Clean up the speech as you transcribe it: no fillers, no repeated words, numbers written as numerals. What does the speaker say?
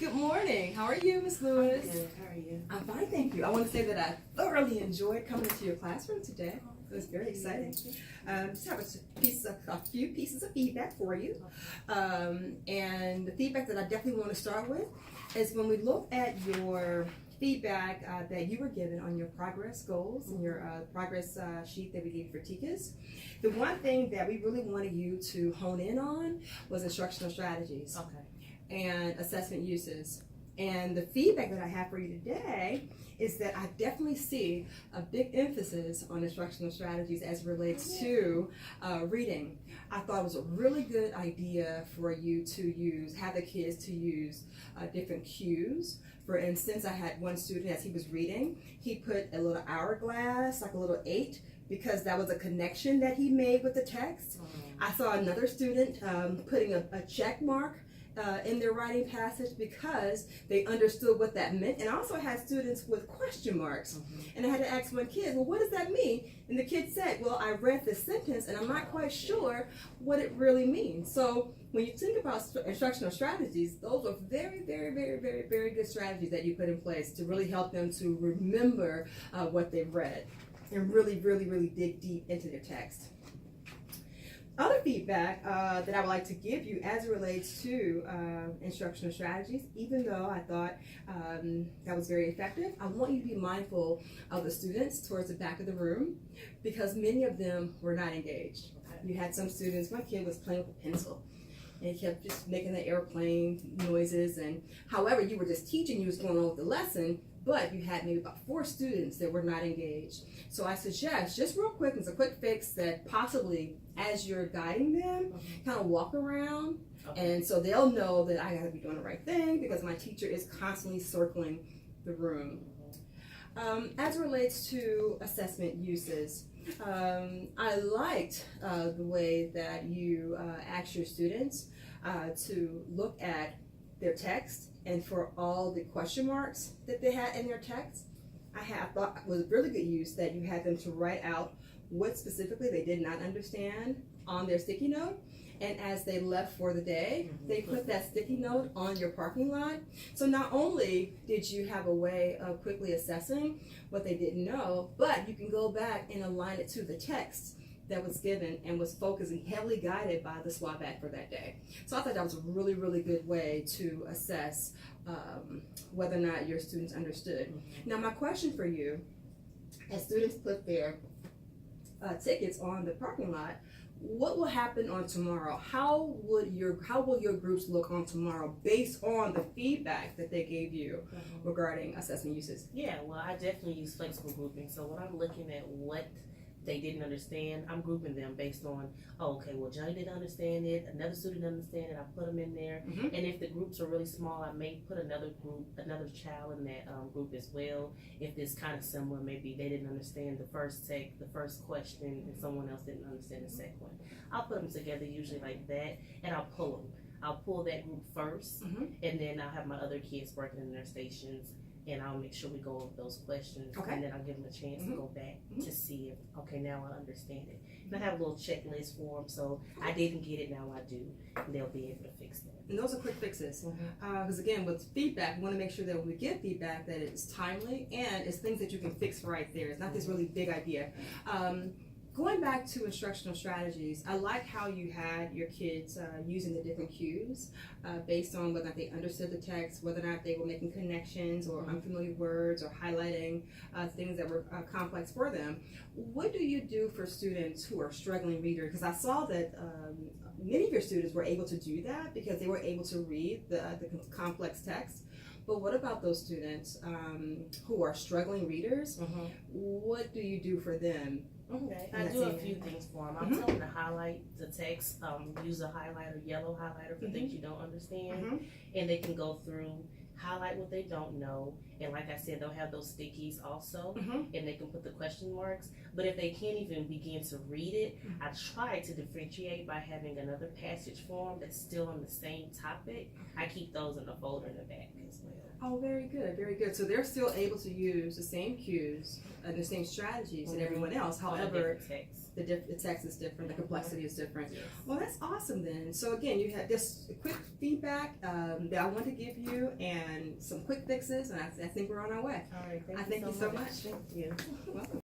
Good morning. How are you, Miss Lewis? Good. How are you? I'm fine, thank you. I want to say that I thoroughly enjoyed coming into your classroom today. It was very exciting. Just have a few pieces of feedback for you. And the feedback that I definitely want to start with is when we look at your feedback that you were given on your progress goals and your progress sheet that we gave for TICAS. The one thing that we really wanted you to hone in on was instructional strategies. And assessment uses. And the feedback that I have for you today is that I definitely see a big emphasis on instructional strategies as it relates to reading. I thought it was a really good idea for you to have the kids to use different cues. For instance, I had one student, as he was reading, he put a little hourglass, like a little 8, because that was a connection that he made with the text. I saw another student putting a check mark in their writing passage because they understood what that meant. And I also had students with question marks. And I had to ask one kid, well, what does that mean? And the kid said, well, I read the sentence and I'm not quite sure what it really means. So when you think about instructional strategies, those are very, very, very, very, very good strategies that you put in place to really help them to remember what they've read and really, really, really dig deep into their text. Other feedback that I would like to give you as it relates to instructional strategies, even though I thought that was very effective, I want you to be mindful of the students towards the back of the room because many of them were not engaged. You had some students, my kid was playing with a pencil and he kept just making the airplane noises, and however you were just teaching, you was going on with the lesson, but you had maybe about 4 students that were not engaged. So I suggest, just real quick, it's a quick fix that possibly as you're guiding them, kind of walk around, and so they'll know that I gotta be doing the right thing because my teacher is constantly circling the room. As it relates to assessment uses, I liked the way that you asked your students to look at their text, and for all the question marks that they had in their text, I thought was really good use that you had them to write out what specifically they did not understand on their sticky note, and as they left for the day, they put that sticky note on your parking lot. So not only did you have a way of quickly assessing what they didn't know, but you can go back and align it to the text that was given and was focused and heavily guided by the SWOT for that day. So I thought that was a really, really good way to assess whether or not your students understood. Now my question for you, as students put their tickets on the parking lot, what will happen on tomorrow? How will your groups look on tomorrow based on the feedback that they gave you regarding assessment uses? Yeah, well, I definitely use flexible grouping. So when I'm looking at what they didn't understand, I'm grouping them based on, oh, okay, well, Johnny didn't understand it, another student didn't understand it, I put them in there. And if the groups are really small, I may put another child in that group as well. If it's kind of similar, maybe they didn't understand the first question, and someone else didn't understand the second one. I'll put them together usually like that, and I'll pull them. I'll pull that group first, and then I'll have my other kids working in their stations, and I'll make sure we go over those questions, and then I'll give them a chance to go back to see if, okay, now I understand it. And I have a little checklist for them, so I didn't get it, now I do, and they'll be able to fix that. And those are quick fixes, because again, with feedback, we want to make sure that when we give feedback that it's timely and it's things that you can fix right there. It's not this really big idea. Going back to instructional strategies, I like how you had your kids using the different cues based on whether or not they understood the text, whether or not they were making connections or unfamiliar words or highlighting things that were complex for them. What do you do for students who are struggling readers? Because I saw that many of your students were able to do that because they were able to read the complex text. But what about those students who are struggling readers? What do you do for them? Okay, I do a few things for them. I'll tell them to highlight the text, use a highlighter, yellow highlighter for things you don't understand, and they can go through, highlight what they don't know, and like I said, they'll have those stickies also, Mhm. and they can put the question marks. But if they can't even begin to read it, I try to differentiate by having another passage form that's still on the same topic. I keep those in the folder in the back as well. Oh, very good, very good. So they're still able to use the same cues, the same strategies that everyone else. On a However, different text. the text is different, the complexity is different. Yes. Well, that's awesome then. So again, you had this quick feedback that I want to give you and some quick fixes, and I think we're on our way. All right, I thank you so much. Thank you. Welcome.